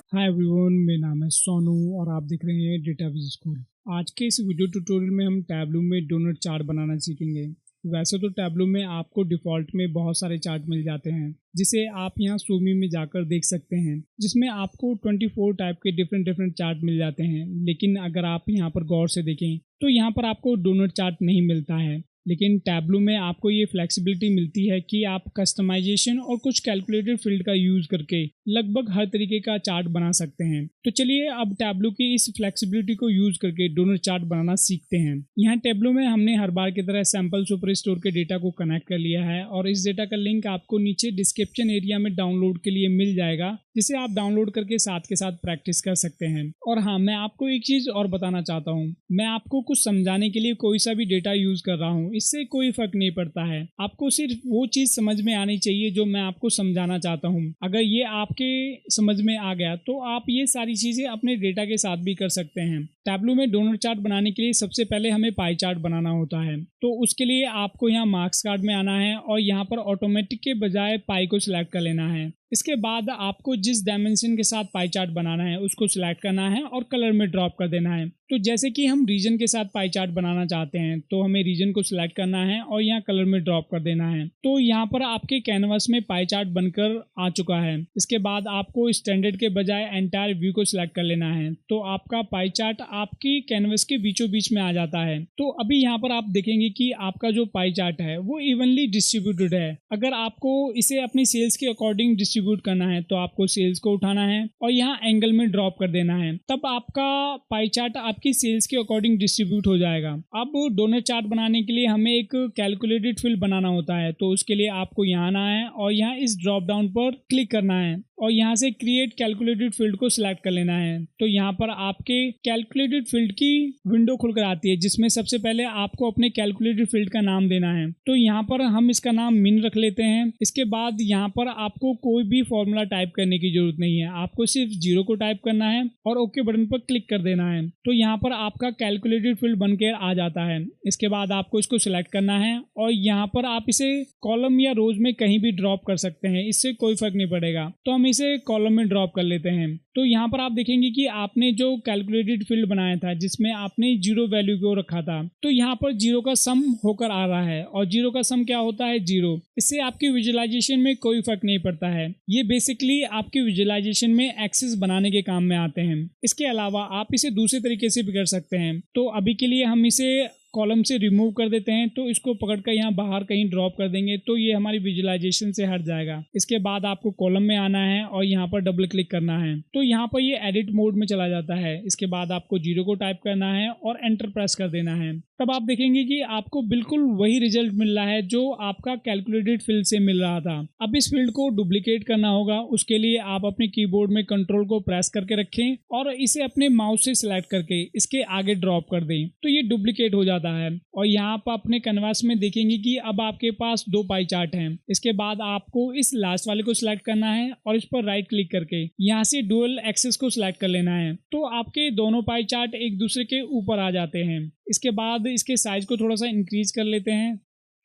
Hi everyone, मेरा नाम है सोनू और आप देख रहे हैं डेटा विज स्कूल। आज के इस वीडियो ट्यूटोरियल में हम टैबलू में डोनट चार्ट बनाना सीखेंगे। वैसे तो टैबलू में आपको डिफ़ॉल्ट में बहुत सारे चार्ट मिल जाते हैं जिसे आप यहाँ शोमी में जाकर देख सकते हैं, जिसमें आपको 24 टाइप के डिफरेंट चार्ट मिल जाते हैं। लेकिन अगर आप यहाँ पर गौर से देखें तो यहाँ पर आपको डोनट चार्ट नहीं मिलता है। लेकिन टैबलू में आपको ये फ्लेक्सिबिलिटी मिलती है कि आप कस्टमाइजेशन और कुछ कैलकुलेटेड फील्ड का यूज करके लगभग हर तरीके का चार्ट बना सकते हैं। तो चलिए अब टैबलू की इस फ्लेक्सिबिलिटी को यूज करके डोनट चार्ट बनाना सीखते हैं। यहाँ टैबलू में हमने हर बार की तरह सैंपल सुपर स्टोर के डेटा को कनेक्ट कर लिया है और इस डेटा का लिंक आपको नीचे डिस्क्रिप्शन एरिया में डाउनलोड के लिए मिल जाएगा, जिसे आप डाउनलोड करके साथ के साथ प्रैक्टिस कर सकते हैं। और हाँ, मैं आपको एक चीज और बताना चाहता हूँ, मैं आपको कुछ समझाने के लिए कोई सा भी डेटा यूज कर रहा हूँ, इससे कोई फर्क नहीं पड़ता है। आपको सिर्फ वो चीज समझ में आनी चाहिए जो मैं आपको समझाना चाहता हूँ। अगर ये आपके समझ में आ गया तो आप ये सारी चीजें अपने डेटा के साथ भी कर सकते हैं। टैबलू में डोनट चार्ट बनाने के लिए सबसे पहले हमें पाई चार्ट बनाना होता है। तो उसके लिए आपको यहाँ मार्क्स कार्ड में आना है और यहाँ पर ऑटोमेटिक के बजाय पाई को सिलेक्ट कर लेना है। इसके बाद आपको जिस डायमेंशन के साथ पाई चार्ट बनाना है उसको सिलेक्ट करना है और कलर में ड्रॉप कर देना है। तो जैसे कि हम रीजन के साथ पाई चार्ट बनाना चाहते हैं तो हमें रीजन को सिलेक्ट करना है और यहाँ कलर में ड्रॉप कर देना है। तो यहाँ पर आपके कैनवास में पाई चार्ट बनकर आ चुका है। इसके बाद आपको स्टैंडर्ड के बजाय एंटायर व्यू को सिलेक्ट कर लेना है। तो आपका पाई चार्ट आपकी कैनवास के बीचों बीच में आ जाता है। तो अभी यहाँ पर आप देखेंगे कि आपका जो पाई चार्ट है वो इवनली डिस्ट्रीब्यूटेड है। अगर आपको इसे अपनी सेल्स के अकॉर्डिंग डिस्ट्रीब्यूट करना है तो आपको सेल्स को उठाना है और यहाँ एंगल में ड्रॉप कर देना है, तब आपका पाई चार्ट आपकी सेल्स के अकॉर्डिंग डिस्ट्रीब्यूट हो जाएगा। अब डोनट चार्ट बनाने के लिए हमें एक कैलकुलेटेड फील्ड बनाना होता है। तो उसके लिए आपको यहाँ आना है और यहाँ इस ड्रॉप डाउन पर क्लिक करना है और यहाँ से क्रिएट कैलकुलेटेड फील्ड को सिलेक्ट कर लेना है। तो यहाँ पर आपके कैलकुलेटेड फील्ड की विंडो खुलकर आती है, जिसमें सबसे पहले आपको अपने कैलकुलेटेड फील्ड का नाम देना है। तो यहाँ पर हम इसका नाम मिन रख लेते हैं। इसके बाद यहाँ पर आपको कोई भी फॉर्मूला टाइप करने की जरूरत नहीं है, आपको सिर्फ 0 को टाइप करना है और ओके बटन पर क्लिक कर देना है। तो यहाँ पर आपका कैलकुलेटेड फील्ड बनकर आ जाता है। इसके बाद आपको इसको सिलेक्ट करना है और यहाँ पर आप इसे कॉलम या रोज में कहीं भी ड्रॉप कर सकते हैं, इससे कोई फर्क नहीं पड़ेगा। तो हम इसे कॉलम में ड्रॉप कर लेते हैं। तो यहाँ पर आप देखेंगे कि आपने जो कैलकुलेटेड फील्ड बनाया था जिसमें आपने 0 वैल्यू को रखा था, तो यहाँ पर 0 का सम होकर आ रहा है और 0 का सम क्या होता है, 0। इससे आपकी विजुअलाइजेशन में कोई फर्क नहीं पड़ता है। ये बेसिकली आपकी विजुअलाइजेशन में एक्सेस बनाने के काम में आते हैं। इसके अलावा आप इसे दूसरे तरीके से भी कर सकते हैं। तो अभी के लिए हम इसे कॉलम से रिमूव कर देते हैं। तो इसको पकड़कर यहाँ बाहर कहीं ड्रॉप कर देंगे तो ये हमारी विजुअलाइजेशन से हट जाएगा। इसके बाद आपको कॉलम में आना है और यहाँ पर डबल क्लिक करना है। तो यहाँ पर ये एडिट मोड में चला जाता है। इसके बाद आपको 0 को टाइप करना है और एंटर प्रेस कर देना है। तब आप देखेंगे कि आपको बिल्कुल वही रिजल्ट मिल रहा है जो आपका कैलकुलेटेड फील्ड से मिल रहा था। अब इस फील्ड को डुप्लीकेट करना होगा। उसके लिए आप अपने कीबोर्ड में कंट्रोल को प्रेस करके रखें और इसे अपने माउस से सिलेक्ट करके इसके आगे ड्रॉप कर दें, तो ये डुप्लीकेट हो जाता है। और यहाँ पर अपने कैनवास में देखेंगे कि अब आपके पास 2 पाई चार्ट हैं। इसके बाद आपको इस लास्ट वाले को सिलेक्ट करना है और इस पर राइट क्लिक करके यहाँ से डुअल एक्सेस को सिलेक्ट कर लेना है। तो आपके दोनों पाई चार्ट एक दूसरे के ऊपर आ जाते हैं। इसके बाद इसके साइज को थोड़ा सा इंक्रीज कर लेते हैं।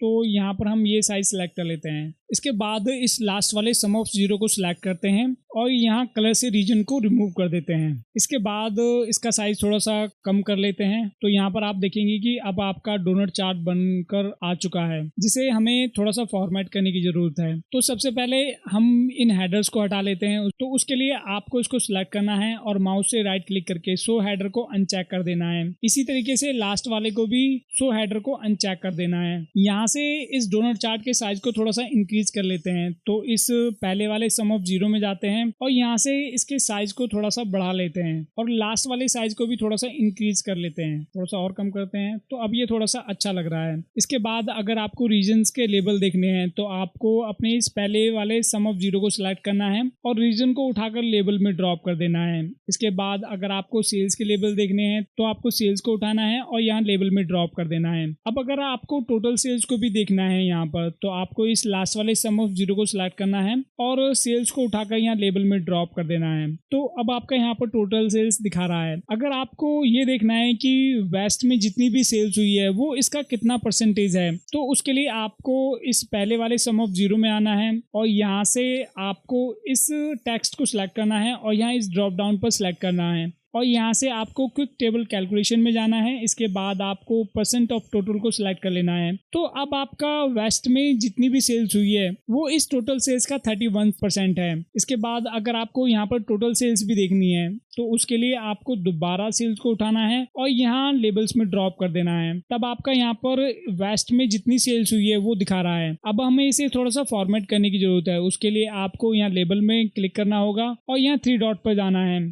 तो यहाँ पर हम ये साइज सेलेक्ट कर लेते हैं। इसके बाद इस लास्ट वाले सम ऑफ 0 को सिलेक्ट करते हैं और यहाँ कलर से रीजन को रिमूव कर देते हैं। इसके बाद इसका साइज थोड़ा सा कम कर लेते हैं। तो यहाँ पर आप देखेंगे कि अब आपका डोनट चार्ट बनकर आ चुका है, जिसे हमें थोड़ा सा फॉर्मेट करने की जरूरत है। तो सबसे पहले हम इन हेडर्स को हटा लेते हैं। तो उसके लिए आपको इसको सिलेक्ट करना है और माउस से राइट क्लिक करके शो हेडर को अनचेक कर देना है। इसी तरीके से लास्ट वाले को भी शो हेडर को अनचेक कर देना है। यहाँ से इस डोनट चार्ट के साइज को थोड़ा सा इंक्रीज इंक्रीज कर लेते हैं तो इस पहले वाले सम ऑफ जीरो में जाते हैं और यहाँ से इसके साइज को थोड़ा सा बढ़ा लेते हैं और लास्ट वाले साइज को भी थोड़ा सा इंक्रीज कर लेते हैं, थोड़ा सा और कम करते हैं। तो अब ये थोड़ा सा अच्छा लग रहा है। इसके बाद अगर आपको रीजन्स के लेबल देखने हैं तो आपको अपने इस पहले वाले सम ऑफ जीरो को सिलेक्ट करना है और रीजन को उठाकर लेबल में ड्रॉप कर देना है। इसके बाद अगर आपको सेल्स के लेबल देखने हैं तो आपको सेल्स को उठाना है और यहाँ लेबल में ड्रॉप कर देना है। अब अगर आपको टोटल सेल्स को भी देखना है यहाँ पर तो आपको इस लास्ट वाले सम ऑफ जीरो को सिलेक्ट करना है और सेल्स को उठाकर यहाँ लेबल में ड्रॉप कर देना है। तो अब आपका यहाँ पर टोटल सेल्स दिखा रहा है। अगर आपको ये देखना है कि वेस्ट में जितनी भी सेल्स हुई है वो इसका कितना परसेंटेज है तो उसके लिए आपको इस पहले वाले सम ऑफ जीरो में आना है और यहाँ से आपको इस टेक्स्ट को सिलेक्ट करना है और यहाँ इस ड्रॉप डाउन पर सिलेक्ट करना है और यहाँ से आपको क्विक टेबल कैलकुलेशन में जाना है। इसके बाद आपको परसेंट ऑफ टोटल को सिलेक्ट कर लेना है। तो अब आपका वेस्ट में जितनी भी सेल्स हुई है वो इस टोटल सेल्स का 31% है। इसके बाद अगर आपको यहाँ पर टोटल सेल्स भी देखनी है तो उसके लिए आपको दोबारा सेल्स को उठाना है और यहाँ लेबल्स में ड्रॉप कर देना है। तब आपका यहाँ पर वेस्ट में जितनी सेल्स हुई है वो दिखा रहा है। अब हमें इसे थोड़ा सा फॉर्मेट करने की जरूरत है। उसके लिए आपको यहाँ लेबल में क्लिक करना होगा और यहाँ 3 डॉट पर जाना है।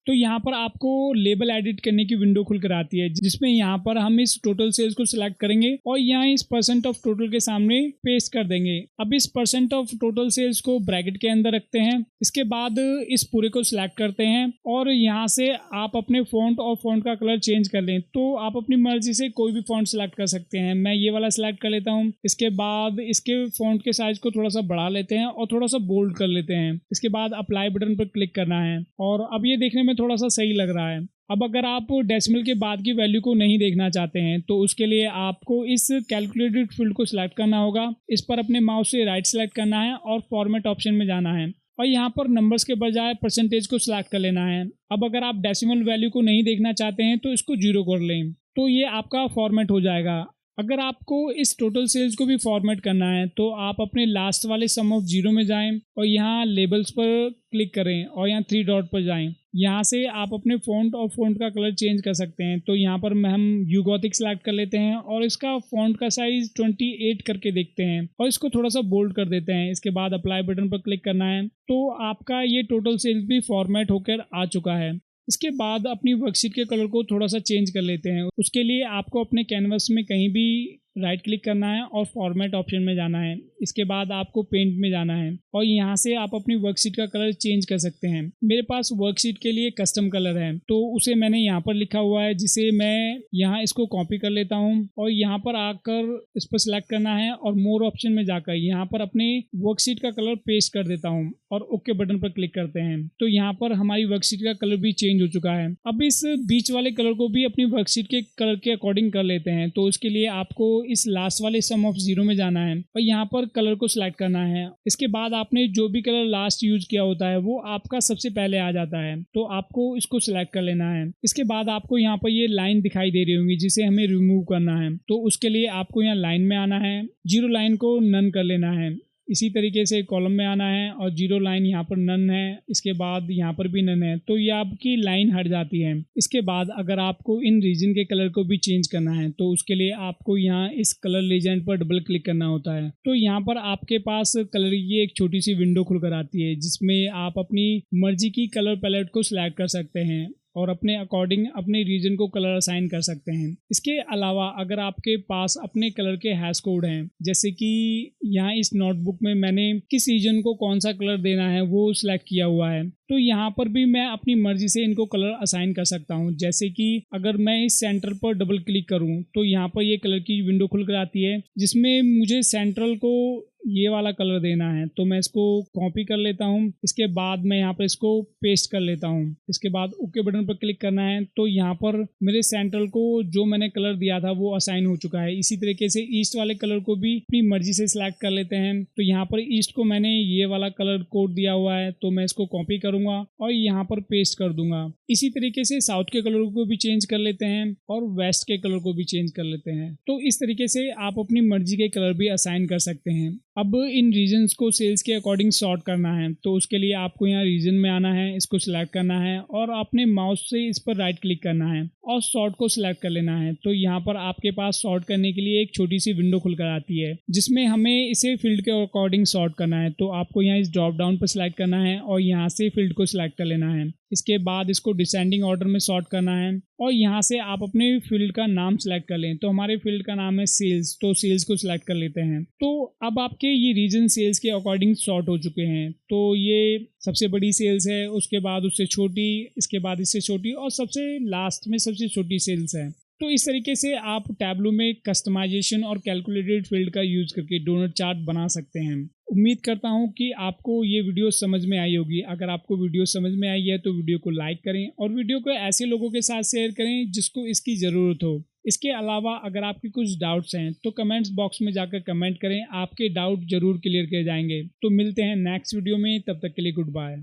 तो यहाँ पर आपको लेबल एडिट करने की विंडो खुल कर आती है जिसमें यहाँ पर हम इस टोटल सेल्स को सिलेक्ट करेंगे और यहाँ इस परसेंट ऑफ टोटल के सामने पेस्ट कर देंगे। अब इस परसेंट ऑफ टोटल सेल्स को ब्रैकेट के अंदर रखते हैं। इसके बाद इस पूरे को सिलेक्ट करते हैं और यहाँ से आप अपने फॉन्ट और फॉन्ट का कलर चेंज कर लें तो आप अपनी मर्जी से कोई भी फॉन्ट सिलेक्ट कर सकते हैं। मैं ये वाला सिलेक्ट कर लेता हूँ। इसके बाद इसके फॉन्ट के साइज को थोड़ा सा बढ़ा लेते हैं और थोड़ा सा बोल्ड कर लेते हैं। इसके बाद अप्लाई बटन पर क्लिक करना है और अब ये देखने में थोड़ा सा सही लग रहा है। अब अगर आप डेसिमल के बाद की वैल्यू को नहीं देखना चाहते हैं तो उसके लिए आपको इस कैलकुलेटेड फील्ड को सिलेक्ट करना होगा। इस पर अपने माउस से राइट सेलेक्ट करना है और फॉर्मेट ऑप्शन में जाना है और यहाँ पर नंबर्स के बजाय परसेंटेज को सिलेक्ट कर लेना है। अब अगर आप डेसिमल वैल्यू को नहीं देखना चाहते हैं तो इसको 0 कर लें तो ये आपका फॉर्मेट हो जाएगा। अगर आपको इस टोटल सेल्स को भी फॉर्मेट करना है तो आप अपने लास्ट वाले सम ऑफ जीरो में जाएं और यहाँ लेबल्स पर क्लिक करें और यहाँ 3 डॉट पर जाएं। यहाँ से आप अपने फॉन्ट और फॉन्ट का कलर चेंज कर सकते हैं। तो यहाँ पर हम यू गॉथिक सेलेक्ट कर लेते हैं और इसका फॉन्ट का साइज 28 करके देखते हैं और इसको थोड़ा सा बोल्ड कर देते हैं। इसके बाद अप्लाई बटन पर क्लिक करना है तो आपका ये टोटल सेल्स भी फॉर्मेट होकर आ चुका है। इसके बाद अपनी वर्कशीट के कलर को थोड़ा सा चेंज कर लेते हैं। उसके लिए आपको अपने कैनवस में कहीं भी राइट क्लिक करना है और फॉर्मेट ऑप्शन में जाना है। इसके बाद आपको पेंट में जाना है और यहाँ से आप अपनी वर्कशीट का कलर चेंज कर सकते हैं। मेरे पास वर्कशीट के लिए कस्टम कलर है तो उसे मैंने यहाँ पर लिखा हुआ है जिसे मैं यहाँ इसको कॉपी कर लेता हूँ और यहाँ पर आकर इस पर सिलेक्ट करना है और मोर ऑप्शन में जाकर यहाँ पर अपने वर्कशीट का कलर पेस्ट कर देता हूँ और ओके बटन पर क्लिक करते हैं। तो यहाँ पर हमारी वर्कशीट का कलर भी चेंज हो चुका है। अब इस बीच वाले कलर को भी अपनी वर्कशीट के कलर के अकॉर्डिंग कर लेते हैं। तो उसके लिए आपको इस लास्ट वाले सम ऑफ जीरो में जाना है और यहाँ पर कलर को सिलेक्ट करना है। इसके बाद आपने जो भी कलर लास्ट यूज किया होता है वो आपका सबसे पहले आ जाता है तो आपको इसको सिलेक्ट कर लेना है। इसके बाद आपको यहाँ पर ये लाइन दिखाई दे रही होंगी जिसे हमें रिमूव करना है तो उसके लिए आपको यहाँ लाइन में आना है, जीरो लाइन को नन कर लेना है। इसी तरीके से कॉलम में आना है और जीरो लाइन यहाँ पर नन है, इसके बाद यहाँ पर भी नन है तो ये आपकी लाइन हट जाती है। इसके बाद अगर आपको इन रीजन के कलर को भी चेंज करना है तो उसके लिए आपको यहाँ इस कलर लेजेंड पर डबल क्लिक करना होता है। तो यहाँ पर आपके पास कलर की एक छोटी सी विंडो खुलकर आती है जिसमें आप अपनी मर्जी की कलर पैलेट को सिलेक्ट कर सकते हैं और अपने अकॉर्डिंग अपने रीजन को कलर असाइन कर सकते हैं। इसके अलावा अगर आपके पास अपने कलर के हैश कोड हैं, जैसे कि यहाँ इस नोटबुक में मैंने किस रीजन को कौन सा कलर देना है वो सिलेक्ट किया हुआ है तो यहाँ पर भी मैं अपनी मर्जी से इनको कलर असाइन कर सकता हूँ। जैसे कि अगर मैं इस सेंटर पर डबल क्लिक करूँ तो यहाँ पर ये कलर की विंडो खुल कर आती है जिसमें मुझे सेंट्रल को ये वाला कलर देना है तो मैं इसको कॉपी कर लेता हूँ। इसके बाद मैं यहाँ पर इसको पेस्ट कर लेता हूँ। इसके बाद ओके बटन पर क्लिक करना है तो यहाँ पर मेरे सेंट्रल को जो मैंने कलर दिया था वो असाइन हो चुका है। इसी तरीके से ईस्ट वाले कलर को भी अपनी मर्जी से सिलेक्ट कर लेते हैं। तो यहाँ पर ईस्ट को मैंने ये वाला कलर कोड दिया हुआ है तो मैं इसको कॉपी करूंगा और यहाँ पर पेस्ट कर दूंगा। इसी तरीके से साउथ के कलर को भी चेंज कर लेते हैं और वेस्ट के कलर को भी चेंज कर लेते हैं। तो इस तरीके से आप अपनी मर्जी के कलर भी असाइन कर सकते हैं। अब इन रीजन्स को सेल्स के अकॉर्डिंग सॉर्ट करना है तो उसके लिए आपको यहाँ रीजन में आना है, इसको सिलेक्ट करना है और अपने माउस से इस पर राइट क्लिक करना है और सॉर्ट को सिलेक्ट कर लेना है। तो यहाँ पर आपके पास सॉर्ट करने के लिए एक छोटी सी विंडो खुलकर आती है जिसमें हमें इसे फील्ड के अकॉर्डिंग सॉर्ट करना है। तो आपको यहाँ इस ड्रॉप डाउन पर सिलेक्ट करना है और यहाँ से फील्ड को सिलेक्ट कर लेना है। इसके बाद इसको डिसेंडिंग ऑर्डर में सॉर्ट करना है और यहाँ से आप अपने फील्ड का नाम सेलेक्ट कर लें। तो हमारे फील्ड का नाम है सेल्स, तो सेल्स को सिलेक्ट कर लेते हैं। तो अब आपके ये रीजन सेल्स के अकॉर्डिंग सॉर्ट हो चुके हैं। तो ये सबसे बड़ी सेल्स है, उसके बाद उससे छोटी, इसके बाद इससे छोटी और सबसे लास्ट में सबसे छोटी सेल्स है। तो इस तरीके से आप टैबलू में कस्टमाइजेशन और कैलकुलेटेड फील्ड का यूज करके डोनट चार्ट बना सकते हैं। उम्मीद करता हूं कि आपको ये वीडियो समझ में आई होगी। अगर आपको वीडियो समझ में आई है तो वीडियो को लाइक करें और वीडियो को ऐसे लोगों के साथ शेयर करें जिसको इसकी ज़रूरत हो। इसके अलावा अगर आपके कुछ डाउट्स हैं तो कमेंट्स बॉक्स में जाकर कमेंट करें, आपके डाउट जरूर क्लियर किए जाएंगे। तो मिलते हैं नेक्स्ट वीडियो में, तब तक के लिए गुड बाय।